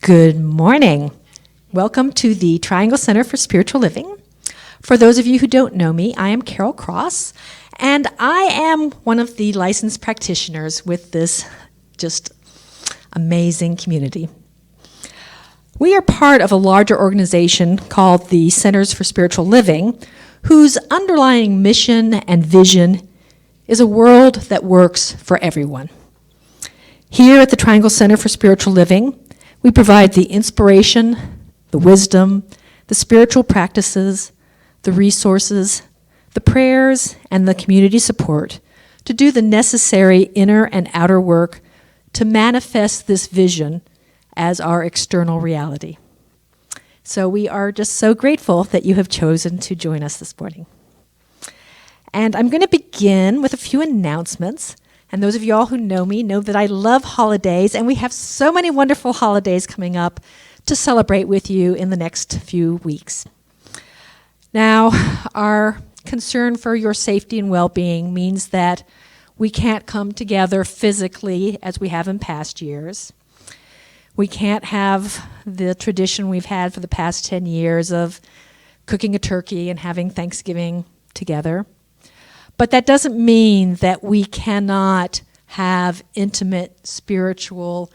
Good morning. Welcome to the Triangle Center for Spiritual Living. For those of you who don't know me, I am Carol Cross, and I am one of the licensed practitioners with this just amazing community. We are part of a larger organization called the Centers for Spiritual Living, whose underlying mission and vision is a world that works for everyone. Here at the Triangle Center for Spiritual Living, we provide the inspiration, the wisdom, the spiritual practices, the resources, the prayers, and the community support to do the necessary inner and outer work to manifest this vision as our external reality. So we are just so grateful that you have chosen to join us this morning. And I'm going to begin with a few announcements. And those of you all who know me know that I love holidays, and we have so many wonderful holidays coming up to celebrate with you in the next few weeks. Now, our concern for your safety and well-being means that we can't come together physically as we have in past years. We can't have the tradition we've had for the past 10 years of cooking a turkey and having Thanksgiving together. But that doesn't mean that we cannot have intimate spiritual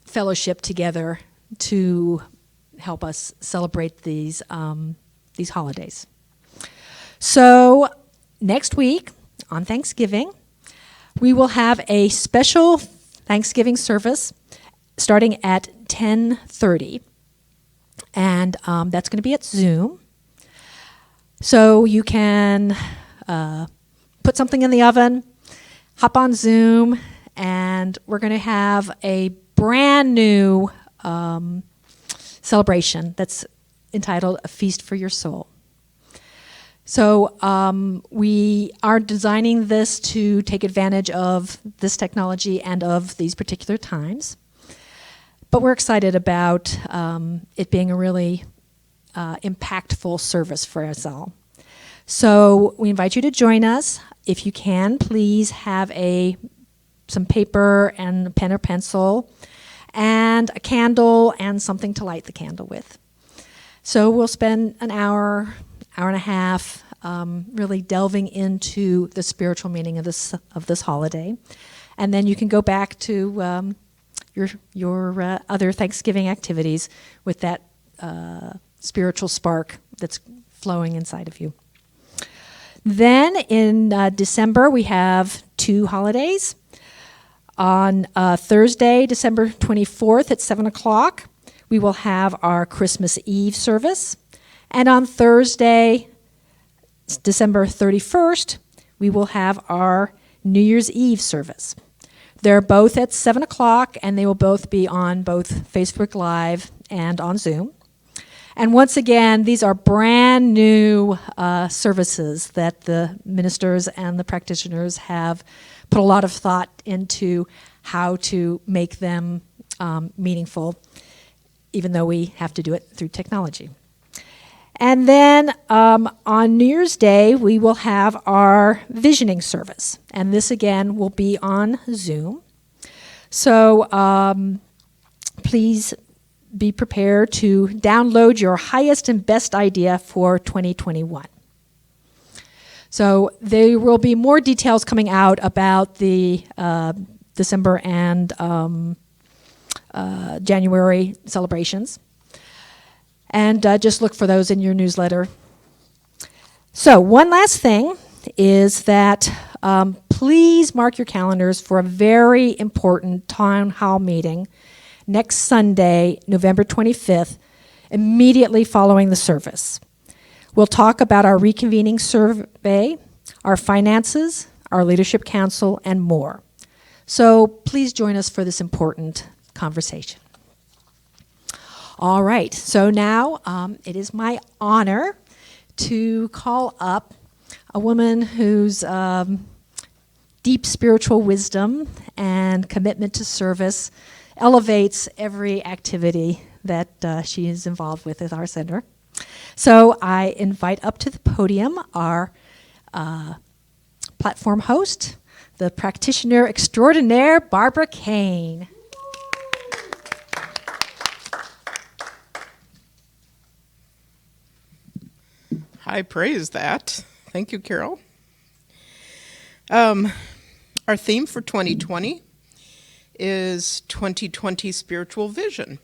fellowship together to help us celebrate these holidays. So next week on Thanksgiving, we will have a special Thanksgiving service starting at 10:30, and that's going to be at Zoom. So you can put something in the oven, hop on Zoom, and we're going to have a brand new celebration that's entitled A Feast for Your Soul. So we are designing this to take advantage of this technology and of these particular times. But we're excited about it being a really impactful service for us all. So we invite you to join us. If you can, please have some paper and a pen or pencil and a candle and something to light the candle with. So we'll spend an hour and a half really delving into the spiritual meaning of this holiday. And then you can go back to your other Thanksgiving activities with that spiritual spark that's flowing inside of you. Then in December, we have two holidays. On Thursday, December 24th at 7 o'clock, we will have our Christmas Eve service. And on Thursday, December 31st, we will have our New Year's Eve service. They're both at 7 o'clock, and they will both be on both Facebook Live and on Zoom. And once again, these are brand new services that the ministers and the practitioners have put a lot of thought into how to make them meaningful, even though we have to do it through technology. And then on New Year's Day, we will have our visioning service. And this, again, will be on Zoom. So please be prepared to download your highest and best idea for 2021. So there will be more details coming out about the December and January celebrations. And just look for those in your newsletter. So one last thing is that please mark your calendars for a very important town hall meeting next Sunday, November 25th, immediately following the service. We'll talk about our reconvening survey, our finances, our leadership council, and more. So please join us for this important conversation. All right, so now it is my honor to call up a woman whose deep spiritual wisdom and commitment to service elevates every activity that she is involved with at our center. So I invite up to the podium our platform host, the practitioner extraordinaire, Barbara Kane. I praise that. Thank you, Carol. Our theme for 2020 is 2020 Spiritual Vision.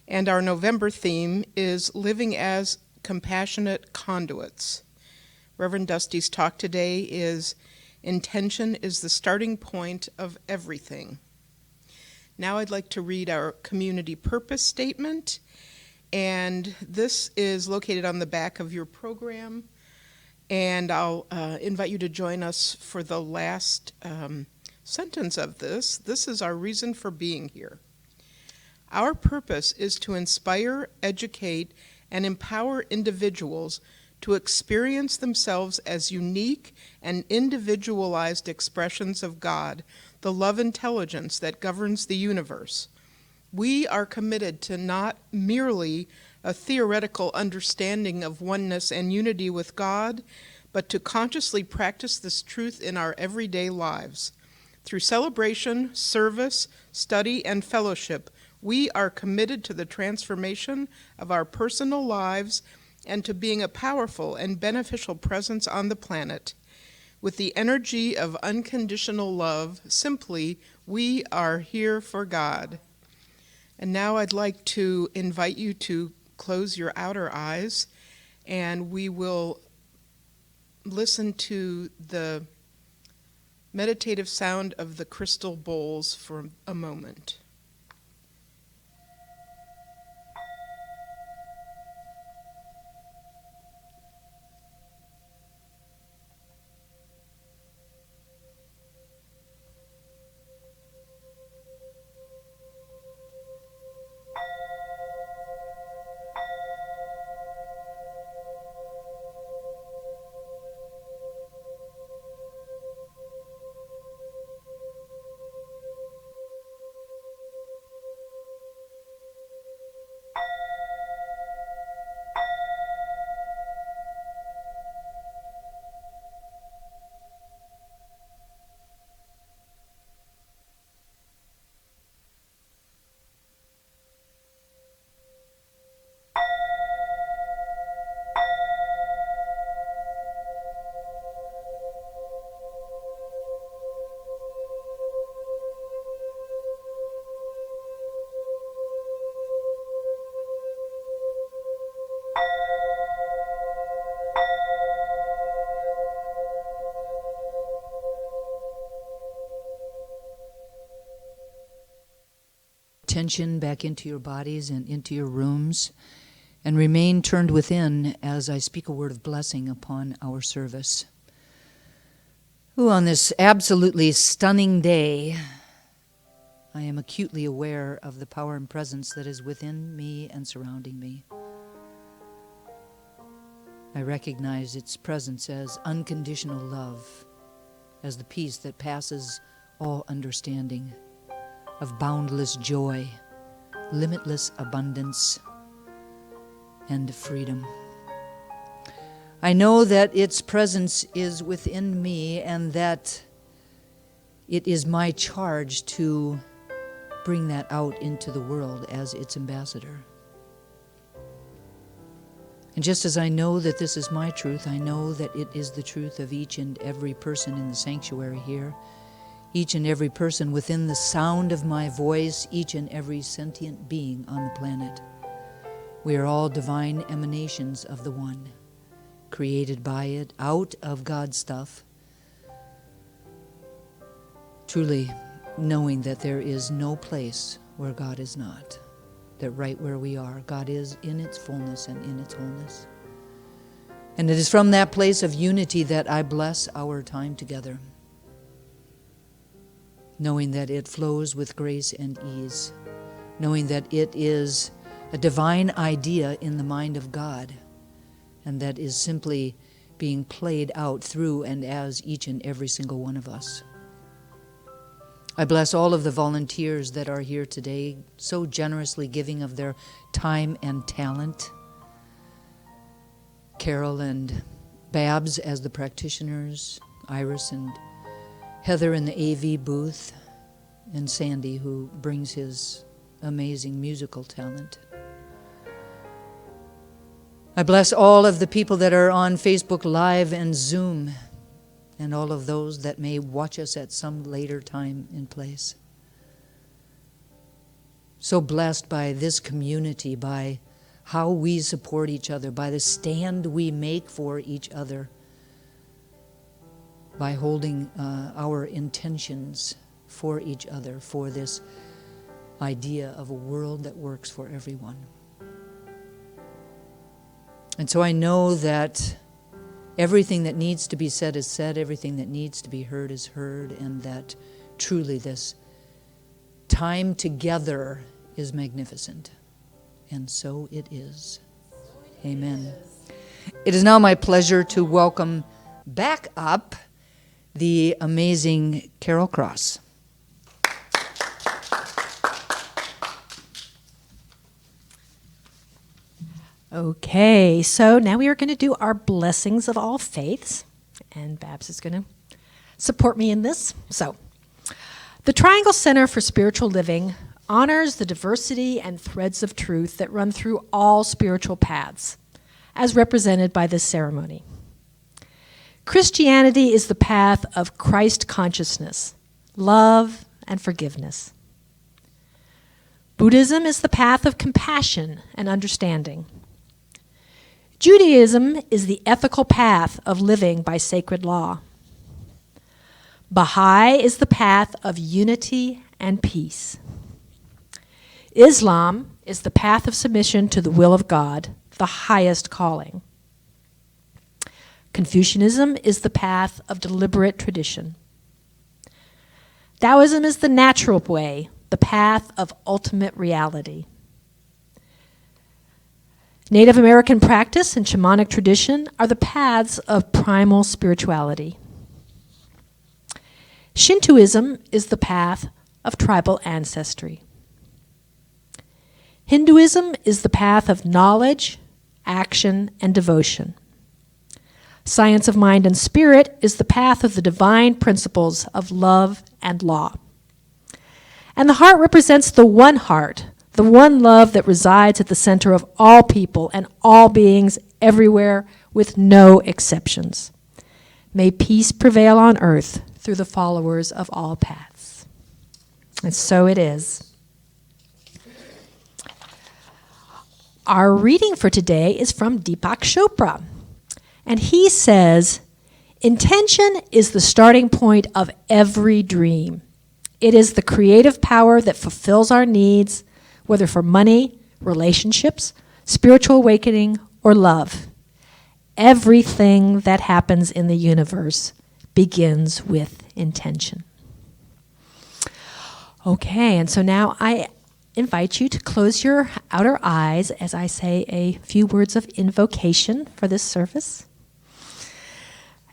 And our November theme is Living as Compassionate Conduits. Reverend Dusty's talk today is Intention is the Starting Point of Everything. Now I'd like to read our community purpose statement, and this is located on the back of your program, and I'll invite you to join us for the last sentence of this. This is our reason for being here. Our purpose is to inspire, educate, and empower individuals to experience themselves as unique and individualized expressions of God, the love intelligence that governs the universe. We are committed to not merely a theoretical understanding of oneness and unity with God, but to consciously practice this truth in our everyday lives. Through celebration, service, study, and fellowship, we are committed to the transformation of our personal lives and to being a powerful and beneficial presence on the planet. With the energy of unconditional love, simply, we are here for God. And now I'd like to invite you to close your outer eyes, and we will listen to the meditative sound of the crystal bowls for a moment. Attention back into your bodies and into your rooms, and remain turned within as I speak a word of blessing upon our service. Ooh, on this absolutely stunning day, I am acutely aware of the power and presence that is within me and surrounding me. I recognize its presence as unconditional love, as the peace that passes all understanding, of boundless joy, limitless abundance, and freedom. I know that its presence is within me and that it is my charge to bring that out into the world as its ambassador. And just as I know that this is my truth, I know that it is the truth of each and every person in the sanctuary here, each and every person within the sound of my voice, each and every sentient being on the planet. We are all divine emanations of the One, created by it, out of God's stuff, truly knowing that there is no place where God is not, that right where we are, God is in its fullness and in its wholeness. And it is from that place of unity that I bless our time together, knowing that it flows with grace and ease, knowing that it is a divine idea in the mind of God, and that is simply being played out through and as each and every single one of us. I bless all of the volunteers that are here today, so generously giving of their time and talent. Carol and Babs as the practitioners, Iris and Heather in the AV booth, and Sandy, who brings his amazing musical talent. I bless all of the people that are on Facebook Live and Zoom, and all of those that may watch us at some later time and place. So blessed by this community, by how we support each other, by the stand we make for each other, by holding our intentions for each other, for this idea of a world that works for everyone. And so I know that everything that needs to be said is said, everything that needs to be heard is heard, and that truly this time together is magnificent. And so it is. Amen. It is now my pleasure to welcome back up the amazing Carol Cross. Okay, so now we are going to do our blessings of all faiths, and Babs is going to support me in this. So, the Triangle Center for Spiritual Living honors the diversity and threads of truth that run through all spiritual paths, as represented by this ceremony. Christianity is the path of Christ consciousness, love, and forgiveness. Buddhism is the path of compassion and understanding. Judaism is the ethical path of living by sacred law. Baha'i is the path of unity and peace. Islam is the path of submission to the will of God, the highest calling. Confucianism is the path of deliberate tradition. Taoism is the natural way, the path of ultimate reality. Native American practice and shamanic tradition are the paths of primal spirituality. Shintoism is the path of tribal ancestry. Hinduism is the path of knowledge, action, and devotion. Science of mind and spirit is the path of the divine principles of love and law. And the heart represents the one heart, the one love that resides at the center of all people and all beings everywhere with no exceptions. May peace prevail on earth through the followers of all paths. And so it is. Our reading for today is from Deepak Chopra. And he says, intention is the starting point of every dream. It is the creative power that fulfills our needs, whether for money, relationships, spiritual awakening, or love. Everything that happens in the universe begins with intention. Okay, and so now I invite you to close your outer eyes as I say a few words of invocation for this service.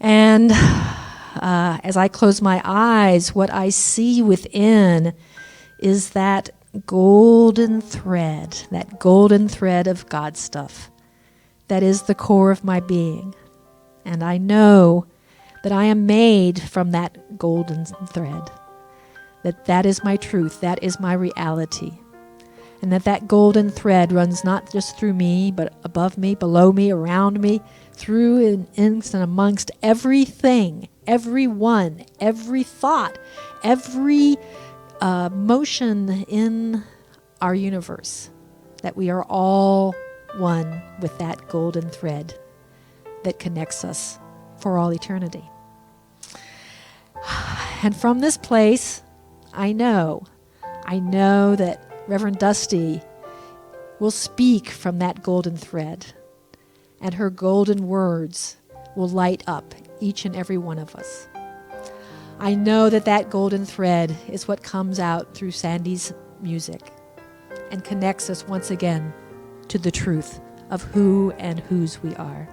And as I close my eyes, what I see within is that golden thread of God stuff that is the core of my being. And I know that I am made from that golden thread, that is my truth, that is my reality. And that golden thread runs not just through me, but above me, below me, around me, through and in and amongst everything, everyone, every thought, every motion in our universe, that we are all one with that golden thread that connects us for all eternity. And from this place, I know that Reverend Dusty will speak from that golden thread, and her golden words will light up each and every one of us. I know that golden thread is what comes out through Sandy's music and connects us once again to the truth of who and whose we are.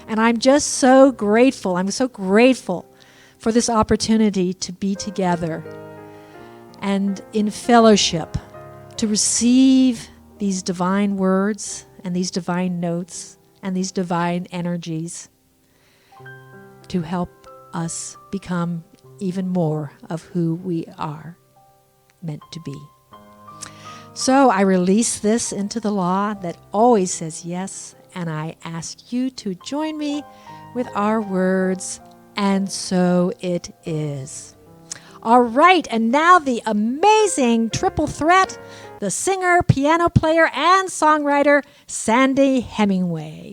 And I'm just so grateful. I'm so grateful for this opportunity to be together and in fellowship to receive these divine words and these divine notes and these divine energies to help us become even more of who we are meant to be. So I release this into the law that always says yes and I ask you to join me with our words, and so it is. All right, and now the amazing triple threat, the singer, piano player, and songwriter, Sandy Hemingway.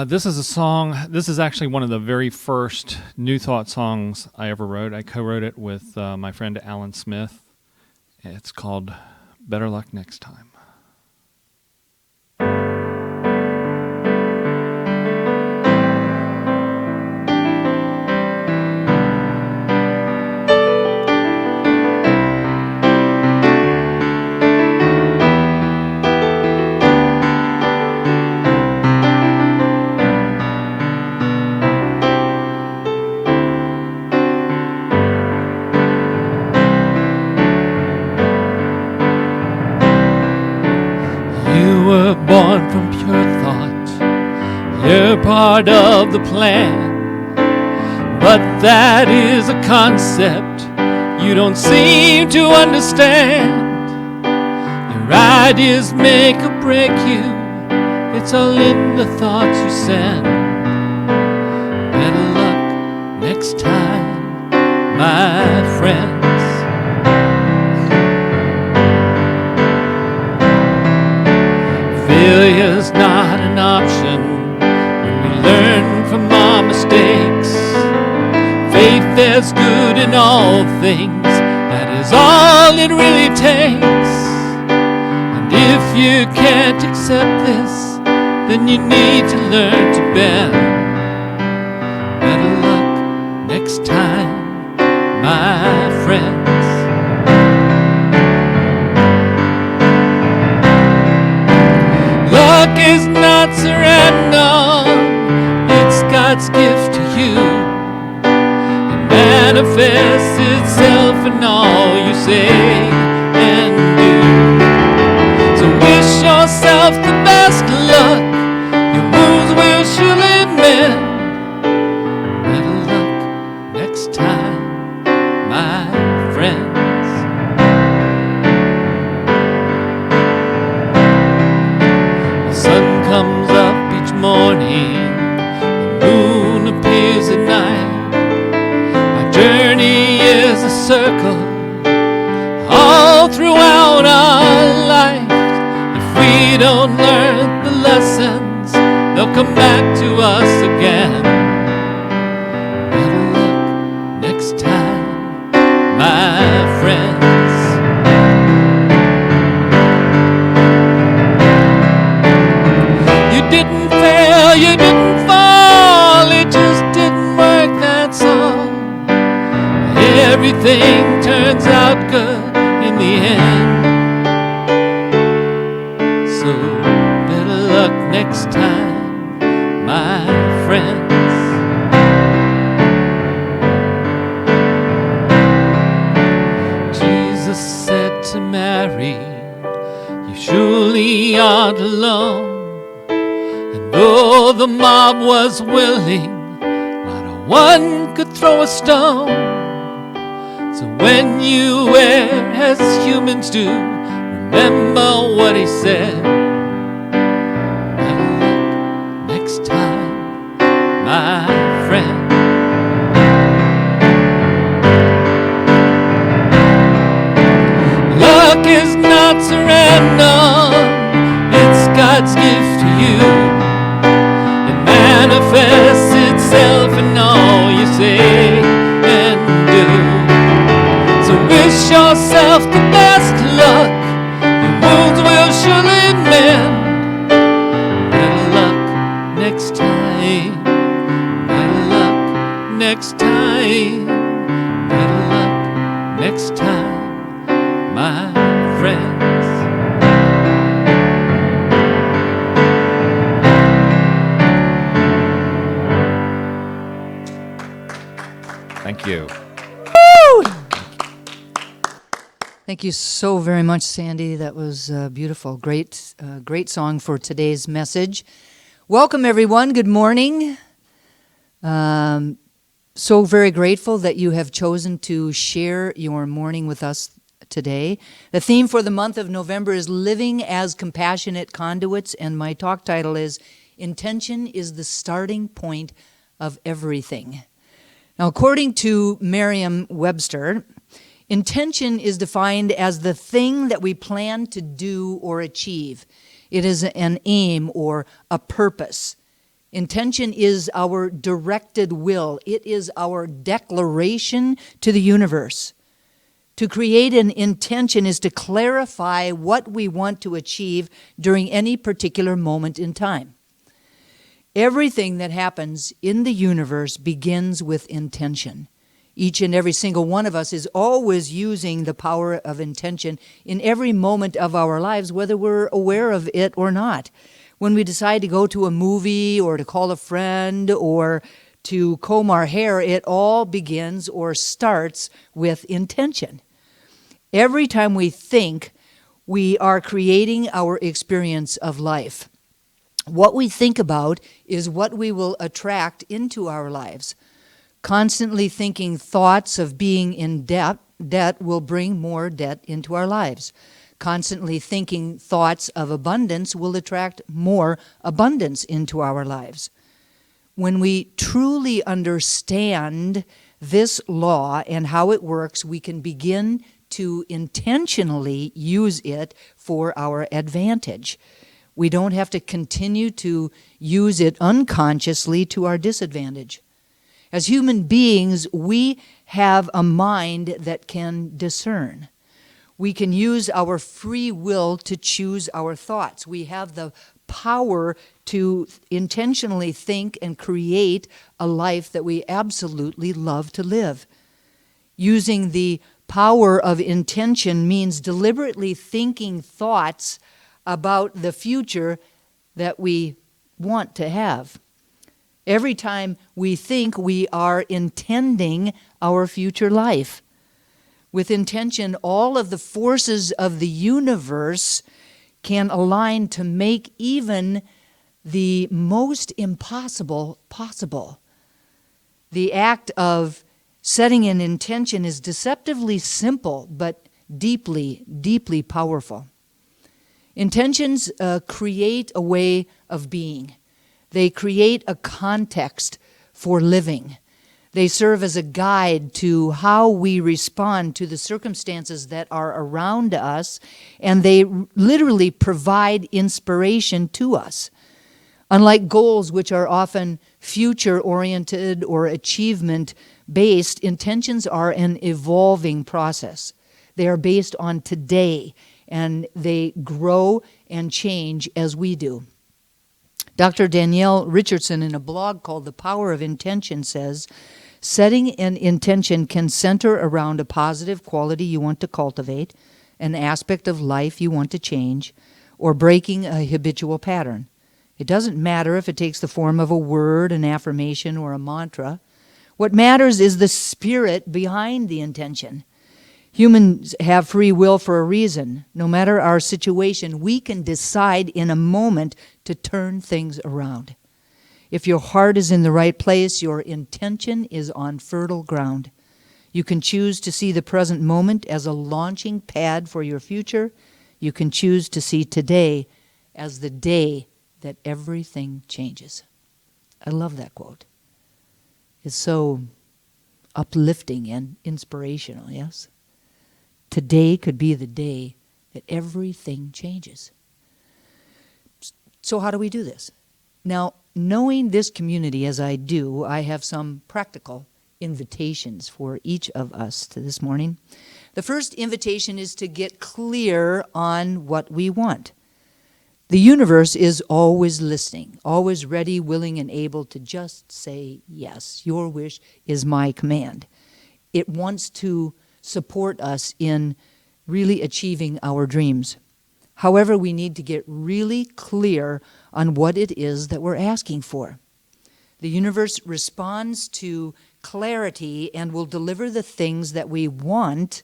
This is a song, this is actually one of the very first New Thought songs I ever wrote. I co-wrote it with my friend Alan Smith. It's called Better Luck Next Time. Born from pure thought, you're part of the plan, but that is a concept you don't seem to understand. Your ideas make or break you, it's all in the thoughts you send. Better luck next time, my friends. Failure's not an option when we learn from our mistakes. Faith is good in all things, that is all it really takes. And if you can't accept this, then you need to learn to bend. Better luck next time, my friends. Luck is not surrender, it's God's gift to you. It manifests itself in all you say and do. So wish yourself the best luck, your wounds will surely mend. Better luck next time, my friends. Comes up each morning, the moon appears at night. Our journey is a circle all throughout our life. If we don't learn the lessons, they'll come back to us again. Better luck next time, my friends. Didn't fail, you didn't fall, it just didn't work, that's all. Everything turns out good in the end. So better luck next time, my friends. Jesus said to Mary, you surely aren't alone. Though the mob was willing, not a one could throw a stone. So when you err as humans do, remember what he said. Better luck next time, my friend. Luck is not surrender, it's God's gift to you. Manifests itself in all you say and do. So wish yourself the best luck, your wounds will surely mend. Better luck next time, better luck next time, better luck next time, my friends. Thank you. Woo! Thank you so very much, Sandy. That was beautiful. Great song for today's message. Welcome, everyone. Good morning. so very grateful that you have chosen to share your morning with us today. The theme for the month of November is Living as Compassionate Conduits, and my talk title is Intention is the Starting Point of Everything. Now, according to Merriam-Webster, intention is defined as the thing that we plan to do or achieve. It is an aim or a purpose. Intention is our directed will. It is our declaration to the universe. To create an intention is to clarify what we want to achieve during any particular moment in time. Everything that happens in the universe begins with intention. Each and every single one of us is always using the power of intention in every moment of our lives, whether we're aware of it or not. When we decide to go to a movie or to call a friend or to comb our hair, it all begins or starts with intention. Every time we think, we are creating our experience of life. What we think about is what we will attract into our lives. Constantly thinking thoughts of being in debt will bring more debt into our lives. Constantly thinking thoughts of abundance will attract more abundance into our lives. When we truly understand this law and how it works, we can begin to intentionally use it for our advantage. We don't have to continue to use it unconsciously to our disadvantage. As human beings, we have a mind that can discern. We can use our free will to choose our thoughts. We have the power to intentionally think and create a life that we absolutely love to live. Using the power of intention means deliberately thinking thoughts about the future that we want to have. Every time we think, we are intending our future life. With intention, all of the forces of the universe can align to make even the most impossible possible. The act of setting an intention is deceptively simple, but deeply, deeply powerful. Intentions create a way of being. They create a context for living. They serve as a guide to how we respond to the circumstances that are around us, and they literally provide inspiration to us. Unlike goals, which are often future-oriented or achievement-based, intentions are an evolving process. They are based on today, and they grow and change as we do. Dr. Danielle Richardson, in a blog called The Power of Intention, says, setting an intention can center around a positive quality you want to cultivate, an aspect of life you want to change, or breaking a habitual pattern. It doesn't matter if it takes the form of a word, an affirmation, or a mantra. What matters is the spirit behind the intention. Humans have free will for a reason. No matter our situation, we can decide in a moment to turn things around. If your heart is in the right place, your intention is on fertile ground. You can choose to see the present moment as a launching pad for your future. You can choose to see today as the day that everything changes. I love that quote. It's so uplifting and inspirational, yes? Today could be the day that everything changes. So how do we do this? Now, knowing this community as I do, I have some practical invitations for each of us to this morning. The first invitation is to get clear on what we want. The universe is always listening, always ready, willing, and able to just say yes. Your wish is my command. It wants to support us in really achieving our dreams. However, we need to get really clear on what it is that we're asking for. The universe responds to clarity and will deliver the things that we want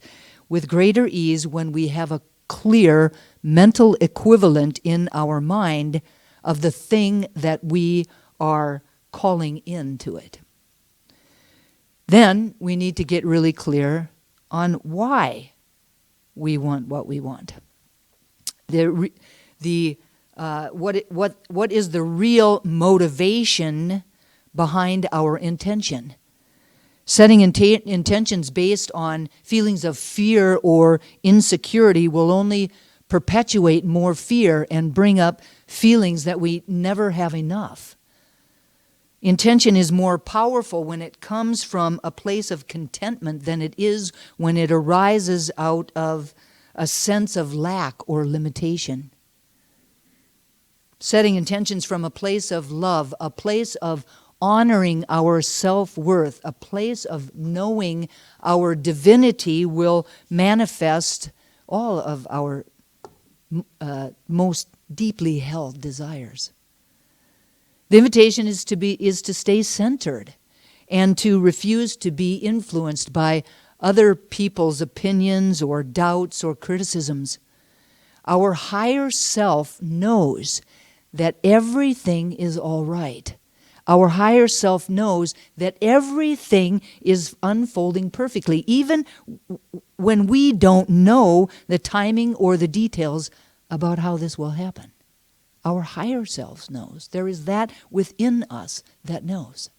with greater ease when we have a clear mental equivalent in our mind of the thing that we are calling into it. Then we need to get really clear on why we want what we want. What is the real motivation behind our intention? Setting intentions based on feelings of fear or insecurity will only perpetuate more fear and bring up feelings that we never have enough. Intention is more powerful when it comes from a place of contentment than it is when it arises out of a sense of lack or limitation. Setting intentions from a place of love, a place of honoring our self-worth, a place of knowing our divinity will manifest all of our most deeply held desires. The invitation is to stay centered and to refuse to be influenced by other people's opinions or doubts or criticisms. Our higher self knows that everything is all right. Our higher self knows that everything is unfolding perfectly, even when we don't know the timing or the details about how this will happen. Our higher self knows. There is that within us that knows.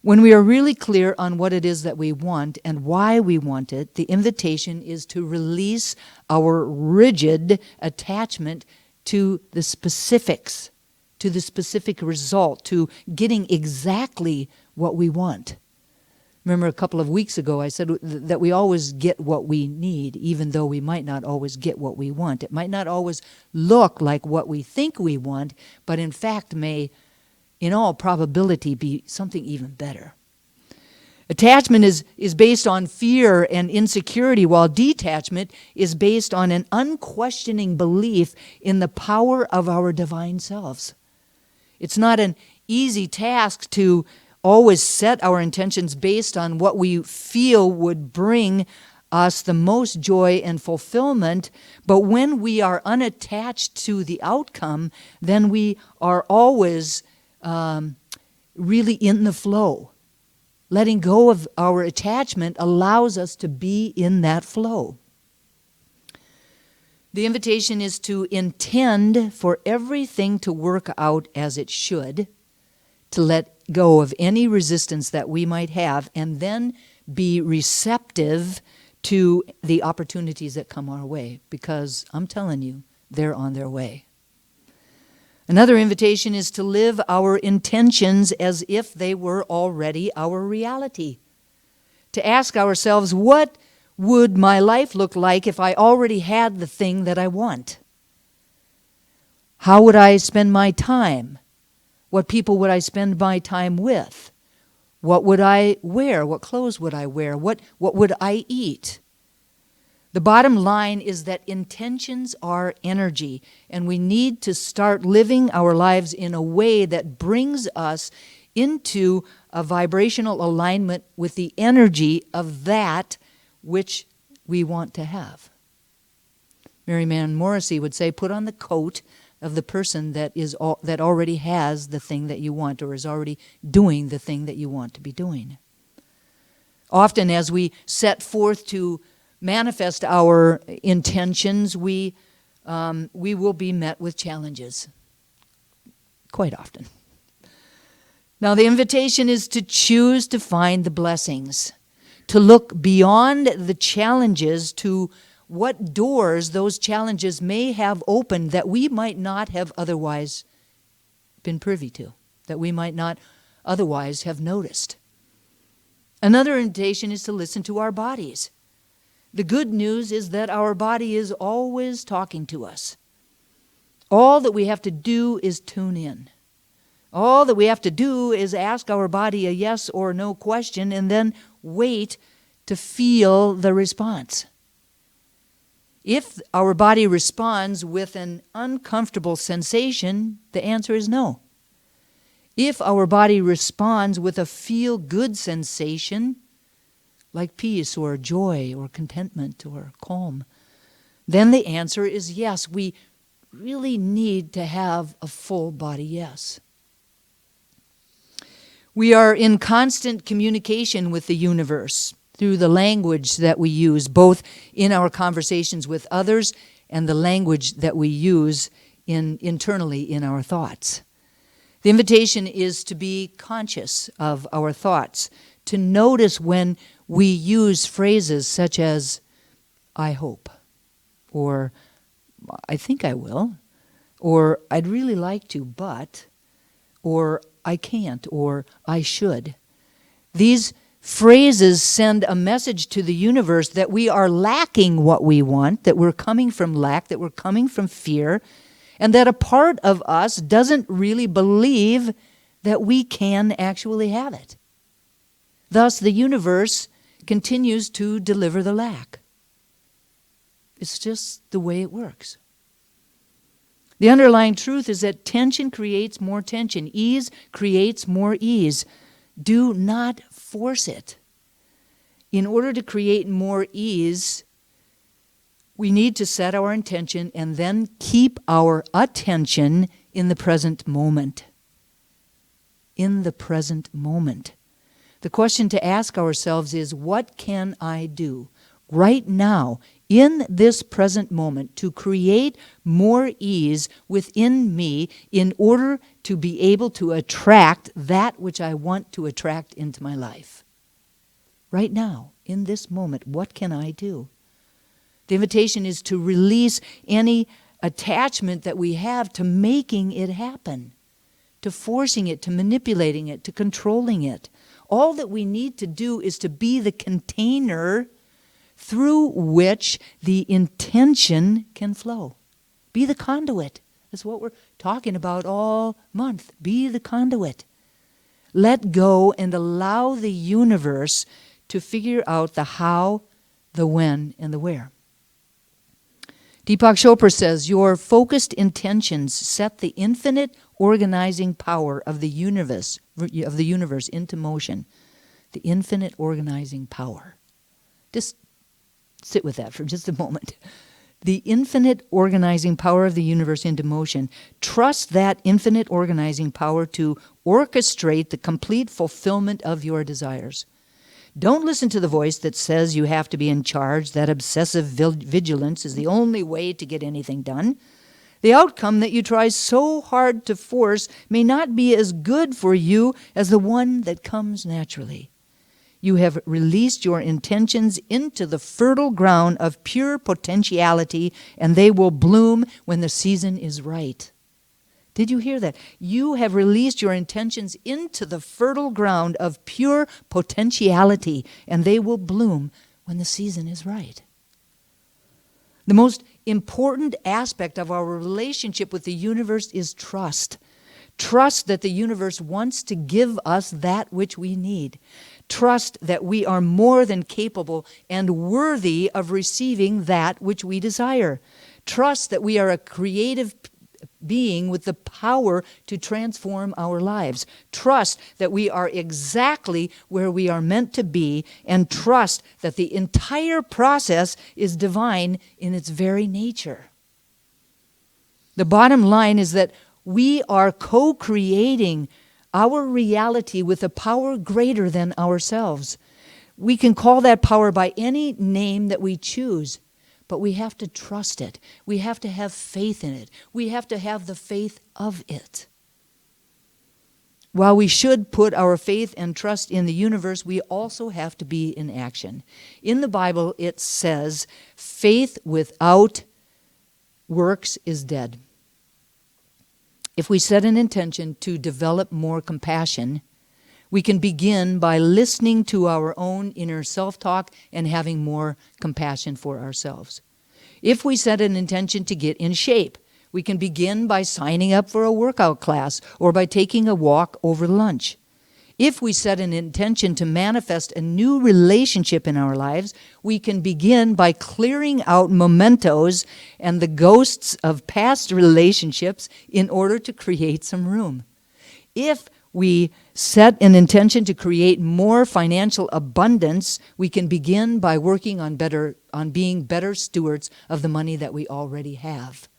When we are really clear on what it is that we want and why we want it, the invitation is to release our rigid attachment to the specifics, to the specific result, to getting exactly what we want. Remember a couple of weeks ago I said that we always get what we need, even though we might not always get what we want. It might not always look like what we think we want, but in fact may, in all probability, be something even better. Attachment is based on fear and insecurity, while detachment is based on an unquestioning belief in the power of our divine selves. It's not an easy task to always set our intentions based on what we feel would bring us the most joy and fulfillment, but when we are unattached to the outcome, then we are always really in the flow. Letting go of our attachment allows us to be in that flow. The invitation is to intend for everything to work out as it should, to let go of any resistance that we might have, and then be receptive to the opportunities that come our way, because I'm telling you, they're on their way. Another invitation is to live our intentions as if they were already our reality. To ask ourselves, what would my life look like if I already had the thing that I want? How would I spend my time? What people would I spend my time with? What would I wear? What clothes would I wear? What would I eat? The bottom line is that intentions are energy, and we need to start living our lives in a way that brings us into a vibrational alignment with the energy of that which we want to have. Mary Mann Morrissey would say, put on the coat of the person that already has the thing that you want, or is already doing the thing that you want to be doing. Often as we set forth to manifest our intentions, we will be met with challenges. Quite often. Now the invitation is to choose to find the blessings, to look beyond the challenges to what doors those challenges may have opened that we might not have otherwise been privy to, that we might not otherwise have noticed. Another invitation is to listen to our bodies. The good news is that our body is always talking to us. All that we have to do is tune in. All that we have to do is ask our body a yes or no question and then wait to feel the response. If our body responds with an uncomfortable sensation, the answer is no. If our body responds with a feel-good sensation, like peace or joy or contentment or calm, then the answer is yes. We really need to have a full body yes. We are in constant communication with the universe through the language that we use, both in our conversations with others and the language that we use internally in our thoughts. The invitation is to be conscious of our thoughts, to notice when we use phrases such as, I hope, or I think I will, or I'd really like to, but, or I can't, or I should. These phrases send a message to the universe that we are lacking what we want, that we're coming from lack, that we're coming from fear, and that a part of us doesn't really believe that we can actually have it. Thus, the universe continues to deliver the lack. It's just the way it works. The underlying truth is that tension creates more tension. Ease creates more ease. Do not force it. In order to create more ease, we need to set our intention and then keep our attention in the present moment. In the present moment. The question to ask ourselves is, what can I do right now, in this present moment, to create more ease within me in order to be able to attract that which I want to attract into my life? Right now, in this moment, what can I do? The invitation is to release any attachment that we have to making it happen, to forcing it, to manipulating it, to controlling it. All that we need to do is to be the container through which the intention can flow. Be the conduit. That's what we're talking about all month. Be the conduit. Let go and allow the universe to figure out the how, the when, and the where. Deepak Chopra says, your focused intentions set the infinite organizing power of the universe into motion. The infinite organizing power. Just sit with that for just a moment. The infinite organizing power of the universe into motion. Trust that infinite organizing power to orchestrate the complete fulfillment of your desires. Don't listen to the voice that says you have to be in charge, that obsessive vigilance is the only way to get anything done. The outcome that you try so hard to force may not be as good for you as the one that comes naturally. You have released your intentions into the fertile ground of pure potentiality, and they will bloom when the season is right. Did you hear that? You have released your intentions into the fertile ground of pure potentiality, and they will bloom when the season is right. The most important aspect of our relationship with the universe is trust. Trust that the universe wants to give us that which we need. Trust that we are more than capable and worthy of receiving that which we desire. Trust that we are a creative being with the power to transform our lives. Trust that we are exactly where we are meant to be, and trust that the entire process is divine in its very nature. The bottom line is that we are co-creating our reality with a power greater than ourselves. We can call that power by any name that we choose, but we have to trust it. We have to have faith in it. We have to have the faith of it. While we should put our faith and trust in the universe, we also have to be in action. In the Bible, it says, faith without works is dead. If we set an intention to develop more compassion, we can begin by listening to our own inner self-talk and having more compassion for ourselves. If we set an intention to get in shape, we can begin by signing up for a workout class or by taking a walk over lunch. If we set an intention to manifest a new relationship in our lives, we can begin by clearing out mementos and the ghosts of past relationships in order to create some room. If we set an intention to create more financial abundance, we can begin by working on being better stewards of the money that we already have.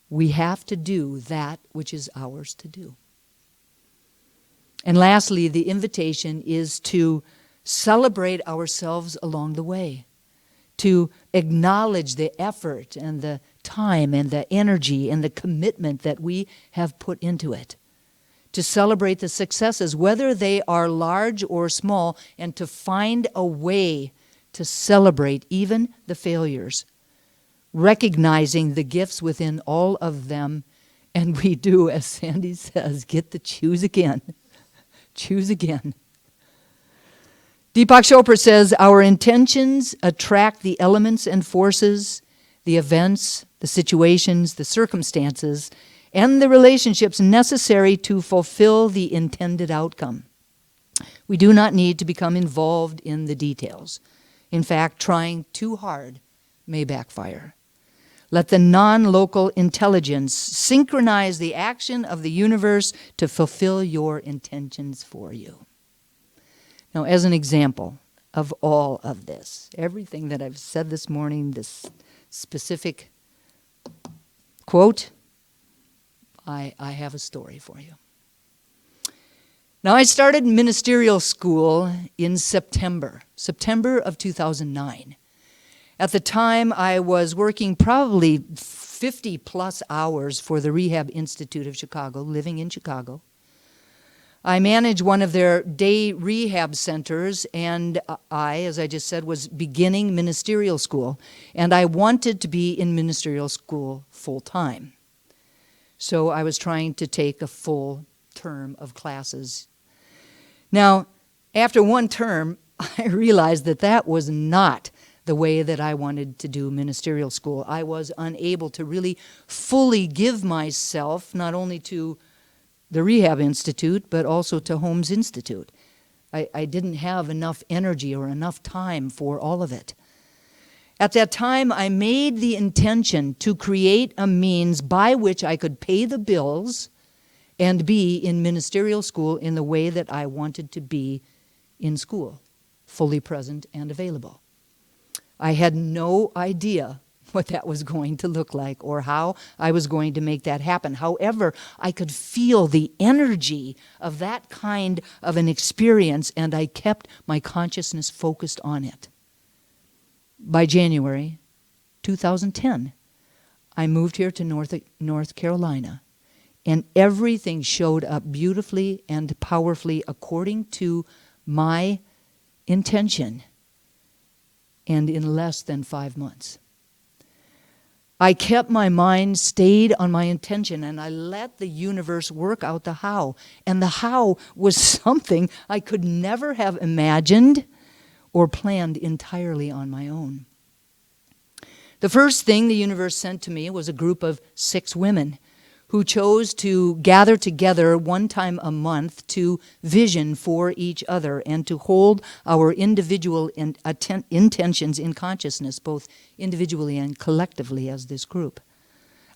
We have to do that which is ours to do. And lastly, the invitation is to celebrate ourselves along the way, to acknowledge the effort and the time and the energy and the commitment that we have put into it, to celebrate the successes, whether they are large or small, and to find a way to celebrate even the failures, recognizing the gifts within all of them. And we do, as Sandy says, get to choose again. Choose again. Deepak Chopra says, our intentions attract the elements and forces, the events, the situations, the circumstances, and the relationships necessary to fulfill the intended outcome. We do not need to become involved in the details. In fact, trying too hard may backfire. Let the non-local intelligence synchronize the action of the universe to fulfill your intentions for you. Now, as an example of all of this, everything that I've said this morning, this specific quote, I have a story for you. Now, I started ministerial school in September of 2009. At the time, I was working probably 50 plus hours for the Rehab Institute of Chicago, living in Chicago. I managed one of their day rehab centers, and I, as I just said, was beginning ministerial school, and I wanted to be in ministerial school full time. So I was trying to take a full term of classes. Now, after one term, I realized that that was not the way that I wanted to do ministerial school. I was unable to really fully give myself not only to the Rehab Institute, but also to Holmes Institute. I didn't have enough energy or enough time for all of it. At that time, I made the intention to create a means by which I could pay the bills and be in ministerial school in the way that I wanted to be in school, fully present and available. I had no idea what that was going to look like or how I was going to make that happen. However, I could feel the energy of that kind of an experience, and I kept my consciousness focused on it. By January 2010, I moved here to North Carolina, and everything showed up beautifully and powerfully according to my intention, and in less than 5 months. I kept my mind stayed on my intention, and I let the universe work out the how. And the how was something I could never have imagined or planned entirely on my own. The first thing the universe sent to me was a group of 6 women who chose to gather together one time a month to vision for each other and to hold our individual intentions in consciousness, both individually and collectively as this group.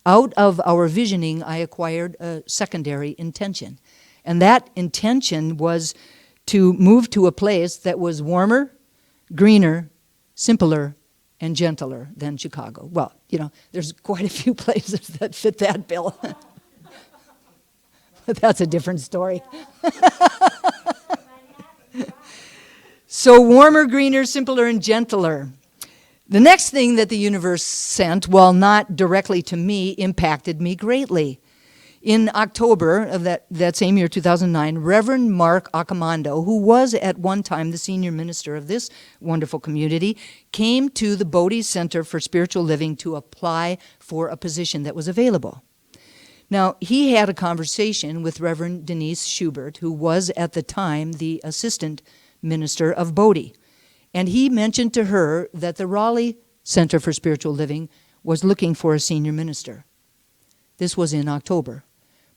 Out of our visioning, I acquired a secondary intention. And that intention was to move to a place that was warmer, greener, simpler, and gentler than Chicago. Well, there's quite a few places that fit that bill. But that's a different story. So warmer, greener, simpler, and gentler. The next thing that the universe sent, while not directly to me, impacted me greatly. In October of that same year, 2009, Reverend Mark Accomando, who was at one time the senior minister of this wonderful community, came to the Bodhi Center for Spiritual Living to apply for a position that was available. Now, he had a conversation with Reverend Denise Schubert, who was at the time the assistant minister of Bodhi. And he mentioned to her that the Raleigh Center for Spiritual Living was looking for a senior minister. This was in October.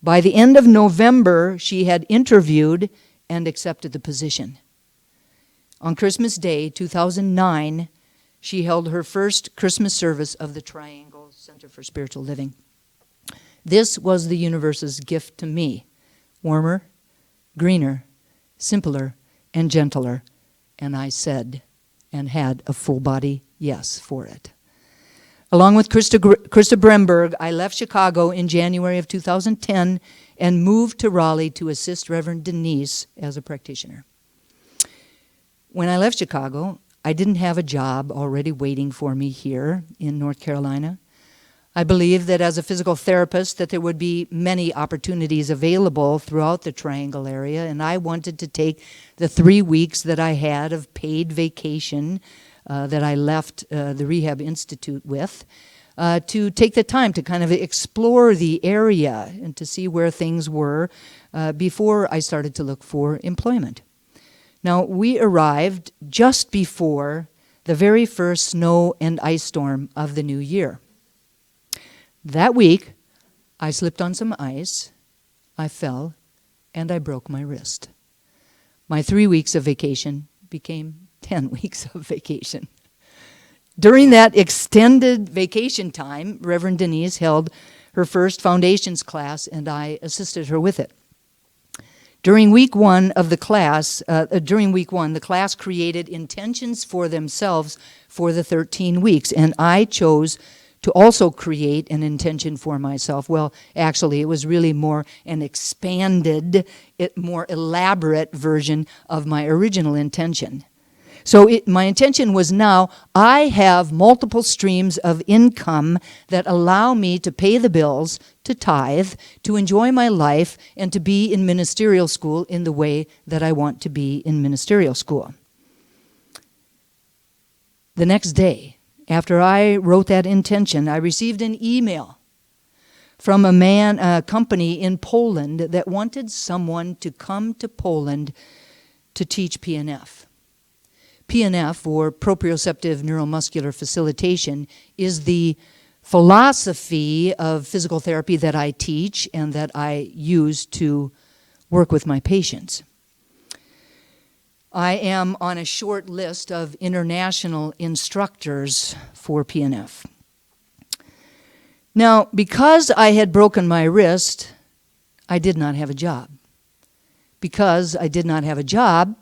By the end of November, she had interviewed and accepted the position. On Christmas Day, 2009, she held her first Christmas service of the Triangle Center for Spiritual Living. This was the universe's gift to me: warmer, greener, simpler, and gentler. And I said and had a full body yes for it. Along with Krista Bremberg, I left Chicago in January of 2010 and moved to Raleigh to assist Reverend Denise as a practitioner. When I left Chicago, I didn't have a job already waiting for me here in North Carolina. I believed that as a physical therapist that there would be many opportunities available throughout the Triangle area, and I wanted to take the 3 weeks that I had of paid vacation that I left the Rehab Institute with, to take the time to kind of explore the area and to see where things were before I started to look for employment. Now, we arrived just before the very first snow and ice storm of the new year. That week, I slipped on some ice, I fell, and I broke my wrist. My 3 weeks of vacation became 10 weeks of vacation. During that extended vacation time, Reverend Denise held her first foundations class, and I assisted her with it. During week one, the class created intentions for themselves for the 13 weeks, and I chose to also create an intention for myself. Well, actually, it was really more an expanded, more elaborate version of my original intention. So my intention was now, I have multiple streams of income that allow me to pay the bills, to tithe, to enjoy my life, and to be in ministerial school in the way that I want to be in ministerial school. The next day, after I wrote that intention, I received an email from a company in Poland that wanted someone to come to Poland to teach PNF. PNF, or proprioceptive neuromuscular facilitation, is the philosophy of physical therapy that I teach and that I use to work with my patients. I am on a short list of international instructors for PNF. Now, because I had broken my wrist, I did not have a job. Because I did not have a job,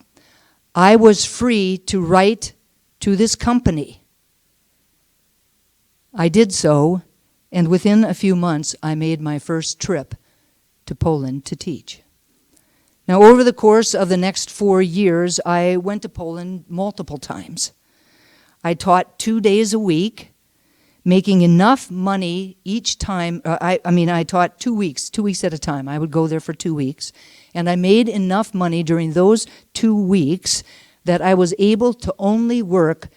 I was free to write to this company. I did so, and within a few months, I made my first trip to Poland to teach. Now, over the course of the next 4 years, I went to Poland multiple times. I taught 2 days a week, making enough money each time. I taught 2 weeks at a time. I would go there for 2 weeks. And I made enough money during those 2 weeks that I was able to only work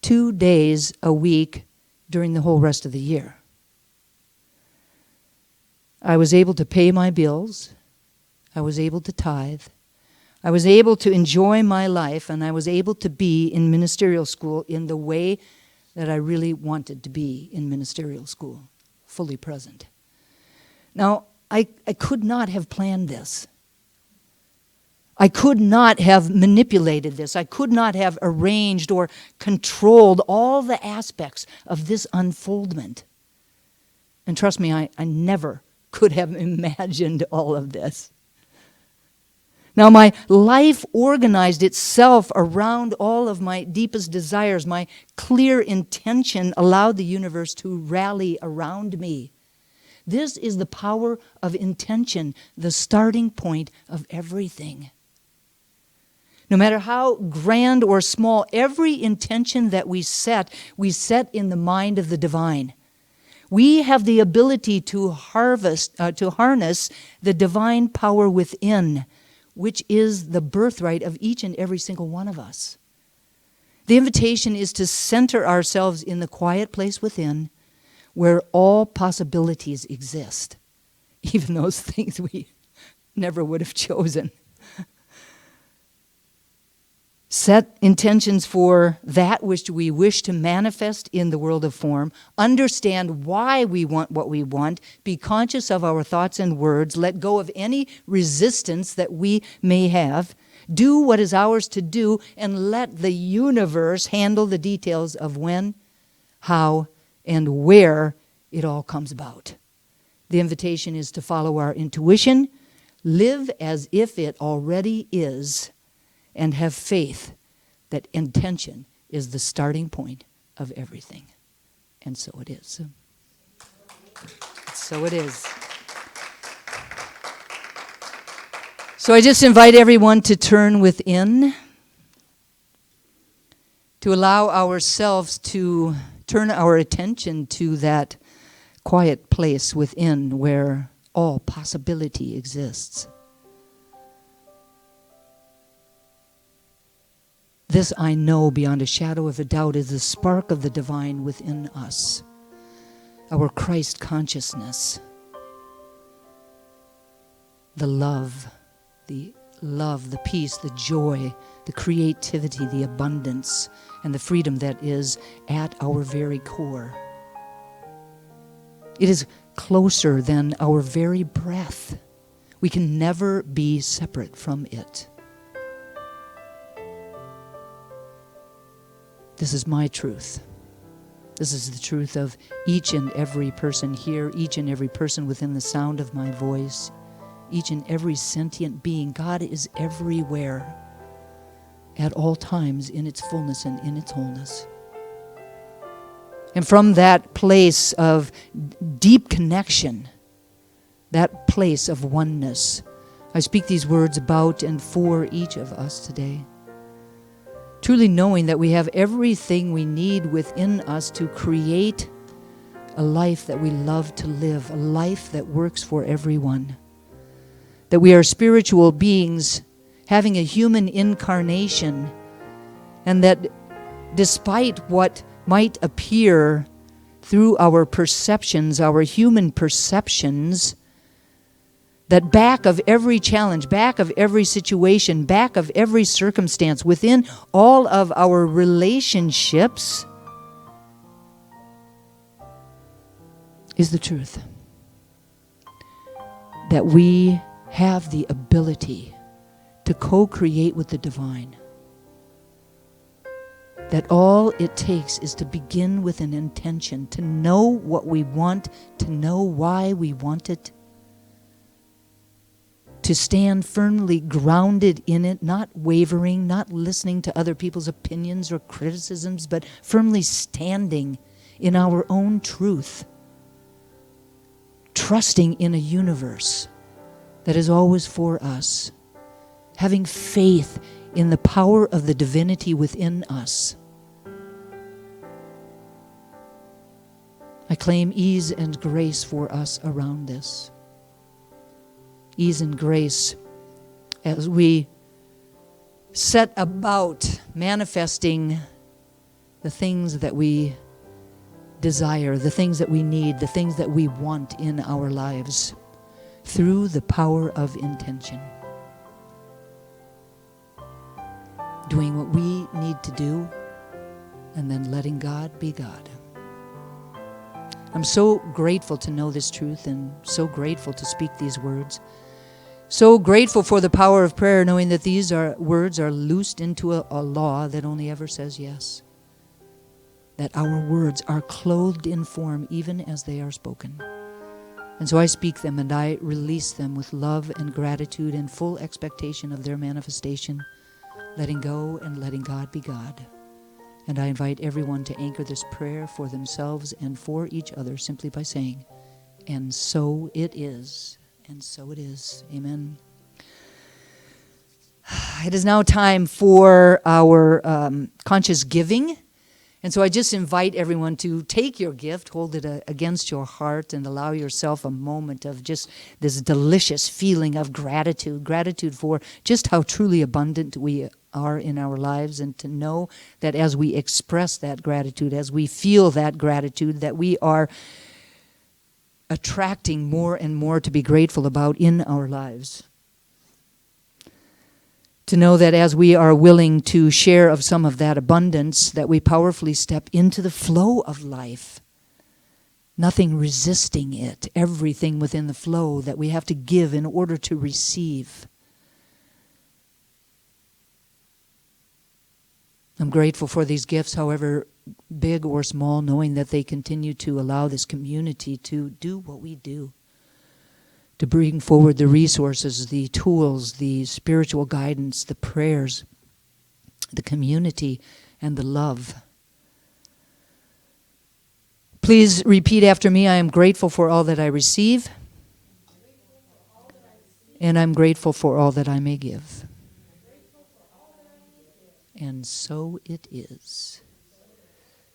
2 days a week during the whole rest of the year. I was able to pay my bills. I was able to tithe. I was able to enjoy my life, and I was able to be in ministerial school in the way that I really wanted to be in ministerial school, fully present. Now, I could not have planned this. I could not have manipulated this. I could not have arranged or controlled all the aspects of this unfoldment. And trust me, I never could have imagined all of this. Now, my life organized itself around all of my deepest desires. My clear intention allowed the universe to rally around me. This is the power of intention, the starting point of everything. No matter how grand or small, every intention that we set in the mind of the divine. We have the ability to harness the divine power within, which is the birthright of each and every single one of us. The invitation is to center ourselves in the quiet place within, where all possibilities exist, even those things we never would have chosen. Set intentions for that which we wish to manifest in the world of form. Understand why we want what we want. Be conscious of our thoughts and words. Let go of any resistance that we may have. Do what is ours to do, and let the universe handle the details of when, how, and where it all comes about. The invitation is to follow our intuition, live as if it already is, and have faith that intention is the starting point of everything. And so it is. So it is. So I just invite everyone to turn within, to allow ourselves to turn our attention to that quiet place within where all possibility exists. This I know beyond a shadow of a doubt is the spark of the divine within us, our Christ consciousness, the love, the peace, the joy, the creativity, the abundance, and the freedom that is at our very core. It is closer than our very breath. We can never be separate from it. This is my truth. This is the truth of each and every person here, each and every person within the sound of my voice, each and every sentient being. God is everywhere, at all times, in its fullness and in its wholeness. And from that place of deep connection, that place of oneness, I speak these words about and for each of us today. Truly knowing that we have everything we need within us to create a life that we love to live, a life that works for everyone. That we are spiritual beings having a human incarnation, and that despite what might appear through our perceptions, our human perceptions, that back of every challenge, back of every situation, back of every circumstance, within all of our relationships is the truth. That we have the ability to co-create with the divine. That all it takes is to begin with an intention, to know what we want, to know why we want it, to stand firmly grounded in it, not wavering, not listening to other people's opinions or criticisms, but firmly standing in our own truth, trusting in a universe that is always for us, having faith in the power of the divinity within us. I claim ease and grace for us around this. Ease and grace as we set about manifesting the things that we desire, the things that we need, the things that we want in our lives through the power of intention. Doing what we need to do and then letting God be God. I'm so grateful to know this truth and so grateful to speak these words. So grateful for the power of prayer, knowing that these words are loosed into a law that only ever says yes. That our words are clothed in form even as they are spoken. And so I speak them and I release them with love and gratitude and full expectation of their manifestation, letting go and letting God be God. And I invite everyone to anchor this prayer for themselves and for each other simply by saying, and so it is. And so it is. Amen. It is now time for our conscious giving. And so I just invite everyone to take your gift, hold it against your heart, and allow yourself a moment of just this delicious feeling of gratitude. Gratitude for just how truly abundant we are in our lives, and to know that as we express that gratitude, as we feel that gratitude, that we are attracting more and more to be grateful about in our lives. To know that as we are willing to share of some of that abundance, that we powerfully step into the flow of life. Nothing resisting it, everything within the flow that we have to give in order to receive. I'm grateful for these gifts, however big or small, knowing that they continue to allow this community to do what we do, to bring forward the resources, the tools, the spiritual guidance, the prayers, the community, and the love. Please repeat after me. I am grateful for all that I receive, and I'm grateful for all that I may give. And so it is.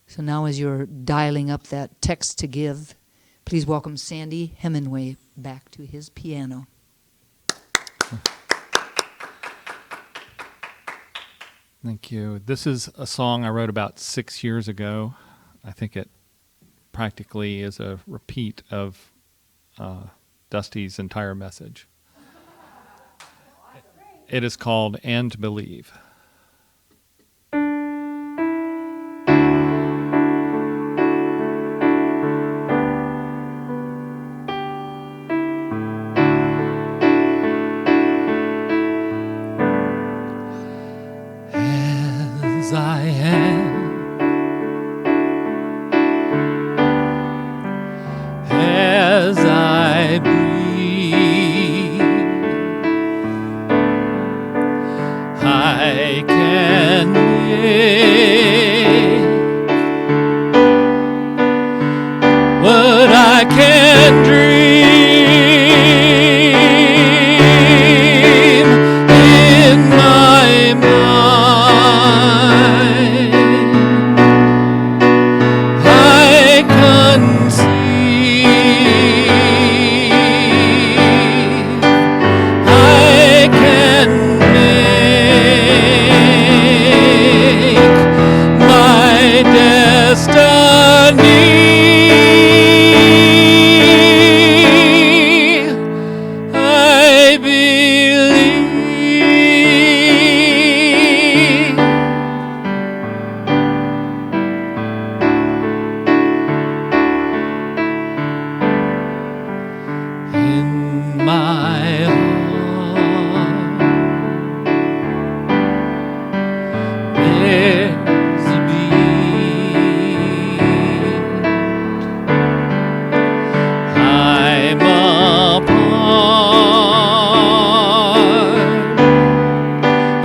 So now as you're dialing up that text to give, please welcome Sandy Hemingway back to his piano. Thank you. This is a song I wrote about 6 years ago. I think it practically is a repeat of Dusty's entire message. It is called And Believe. As I am, as I breathe, I can make what I can dream in my mind. I conceive, I can make my destiny. I believe. In my heart, there's a beat. I'm a part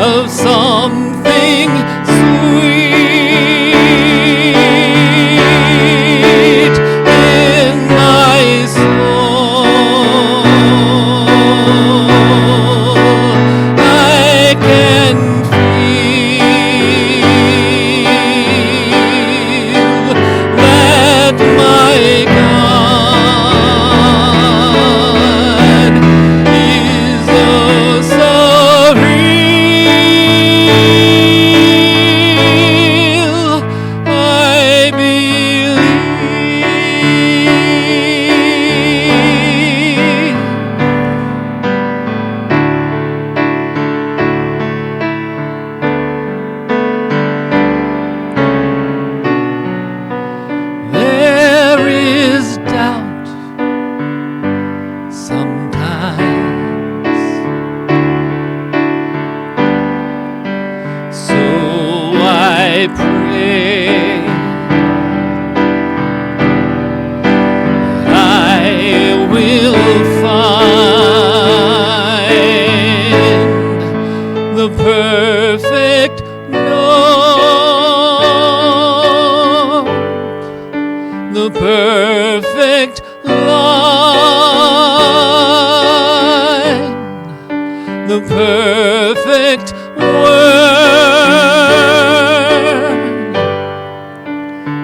of something sweet in my soul. I can feel that my God is oh so real. I believe. There is doubt sometimes, so I pray I will find the perfect note, the perfect line, the perfect word,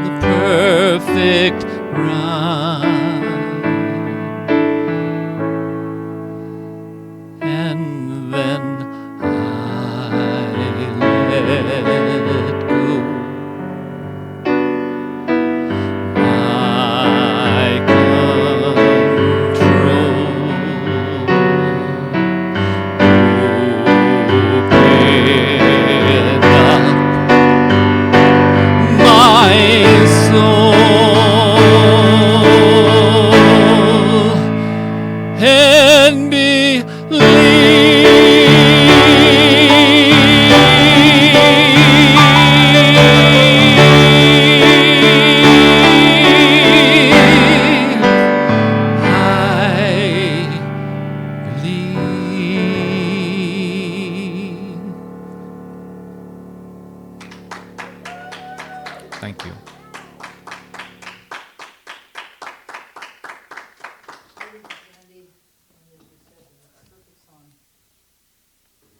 the perfect rhyme. And then I let go my control.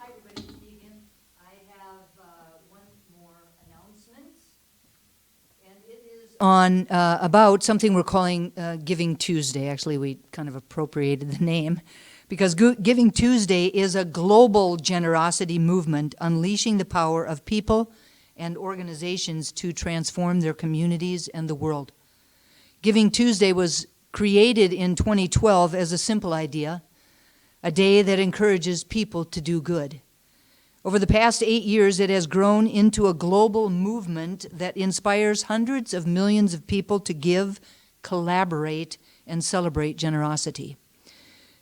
Hi, everybody. It's me again. I have one more announcement, and it is on about something we're calling Giving Tuesday. Actually, we kind of appropriated the name because Giving Tuesday is a global generosity movement unleashing the power of people and organizations to transform their communities and the world. Giving Tuesday was created in 2012 as a simple idea, a day that encourages people to do good. Over the past 8 years, it has grown into a global movement that inspires hundreds of millions of people to give, collaborate, and celebrate generosity.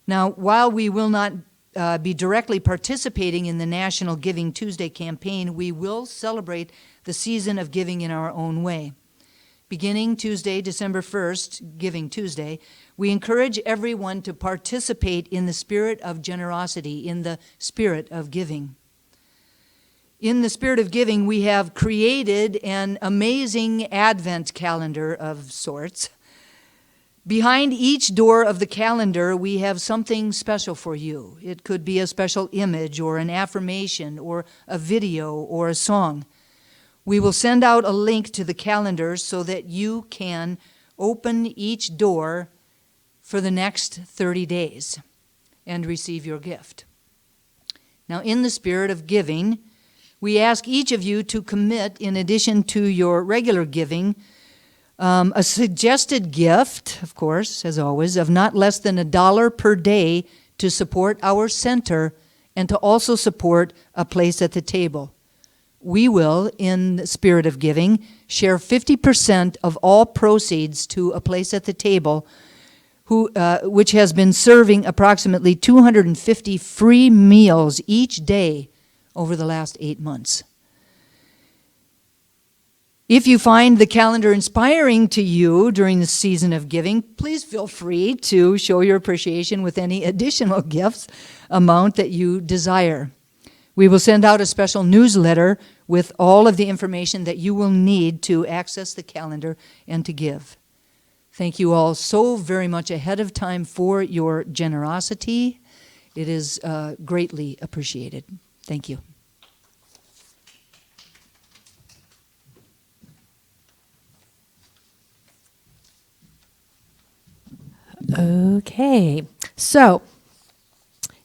Now, while we will not be directly participating in the National Giving Tuesday campaign, we will celebrate the season of giving in our own way. Beginning Tuesday, December 1st, Giving Tuesday, we encourage everyone to participate in the spirit of generosity, in the spirit of giving. In the spirit of giving, we have created an amazing Advent calendar of sorts. Behind each door of the calendar, we have something special for you. It could be a special image or an affirmation or a video or a song. We will send out a link to the calendar so that you can open each door for the next 30 days and receive your gift. Now, in the spirit of giving, we ask each of you to commit, in addition to your regular giving, a suggested gift, of course, as always, of not less than $1 per day to support our center and to also support a place at the table. We will, in the spirit of giving, share 50% of all proceeds to a place at the table which has been serving approximately 250 free meals each day over the last 8 months. If you find the calendar inspiring to you during the season of giving, please feel free to show your appreciation with any additional gifts amount that you desire. We will send out a special newsletter with all of the information that you will need to access the calendar and to give. Thank you all so very much ahead of time for your generosity. It is greatly appreciated. Thank you. Okay, so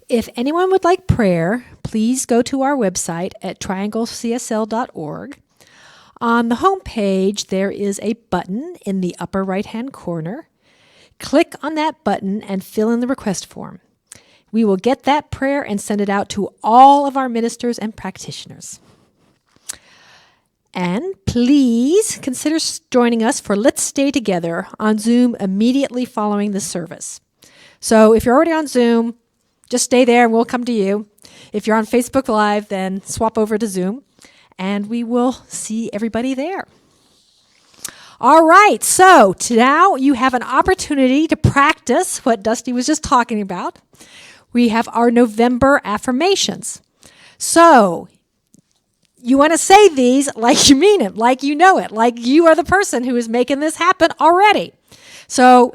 if anyone would like prayer, please go to our website at trianglecsl.org. On the home page, there is a button in the upper right-hand corner. Click on that button and fill in the request form. We will get that prayer and send it out to all of our ministers and practitioners. And please consider joining us for Let's Stay Together on Zoom immediately following the service. So if you're already on Zoom, just stay there and we'll come to you. If you're on Facebook Live, then swap over to Zoom and we will see everybody there. All right, so now you have an opportunity to practice what Dusty was just talking about. We have our November affirmations. So you want to say these like you mean it, like you know it, like you are the person who is making this happen already. So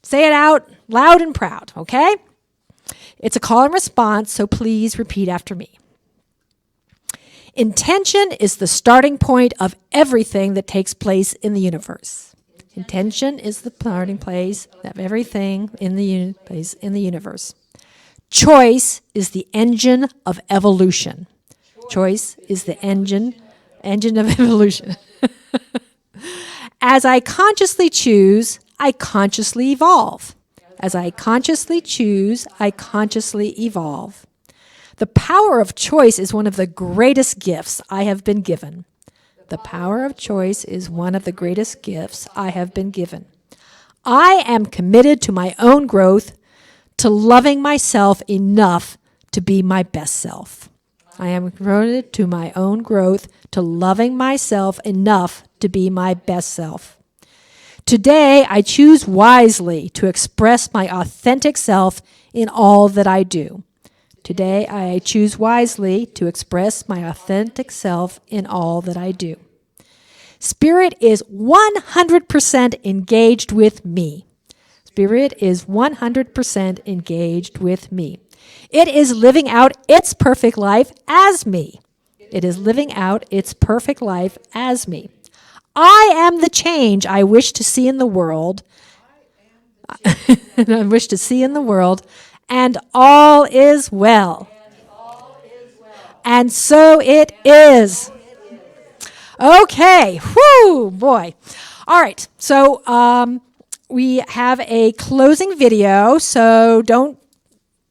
say it out loud and proud, okay? It's a call and response, so please repeat after me. Intention is the starting point of everything that takes place in the universe. Intention is the starting place of everything in the universe. Choice is the engine of evolution. Choice is the engine of evolution. As I consciously choose, I consciously evolve. As I consciously choose, I consciously evolve. The power of choice is one of the greatest gifts I have been given. The power of choice is one of the greatest gifts I have been given. I am committed to my own growth, to loving myself enough to be my best self. I am committed to my own growth, to loving myself enough to be my best self. Today, I choose wisely to express my authentic self in all that I do. Today, I choose wisely to express my authentic self in all that I do. Spirit is 100% engaged with me. Spirit is 100% engaged with me. It is living out its perfect life as me. It is living out its perfect life as me. I am the change I wish to see in the world. I wish to see in the world, and all is well. And so it is. Okay, whoo, boy. All right, so we have a closing video, so don't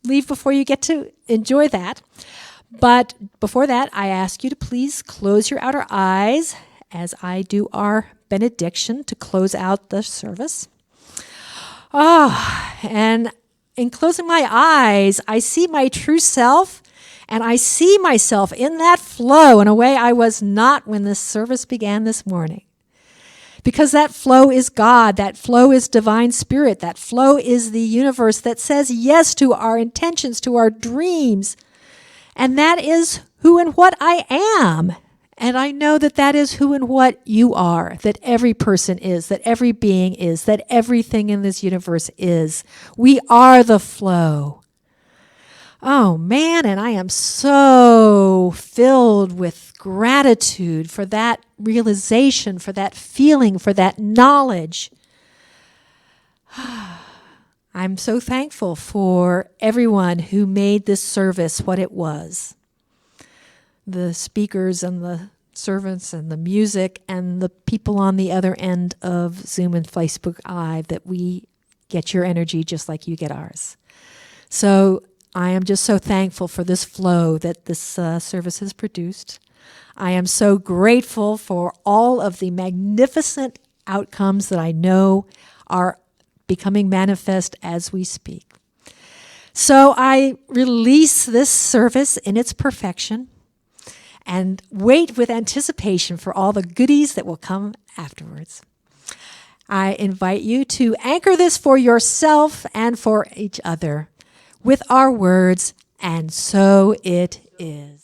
leave before you get to enjoy that. But before that, I ask you to please close your outer eyes as I do our benediction to close out the service. And in closing my eyes, I see my true self, and I see myself in that flow in a way I was not when this service began this morning. Because that flow is God, that flow is divine spirit, that flow is the universe that says yes to our intentions, to our dreams. And that is who and what I am. And I know that that is who and what you are, that every person is, that every being is, that everything in this universe is. We are the flow. Oh man, and I am so filled with gratitude for that realization, for that feeling, for that knowledge. I'm so thankful for everyone who made this service what it was. The speakers and the servants and the music and the people on the other end of Zoom and Facebook Live, that we get your energy just like you get ours. So I am just so thankful for this flow that this service has produced. I am so grateful for all of the magnificent outcomes that I know are becoming manifest as we speak. So I release this service in its perfection and wait with anticipation for all the goodies that will come afterwards. I invite you to anchor this for yourself and for each other with our words, and so it is.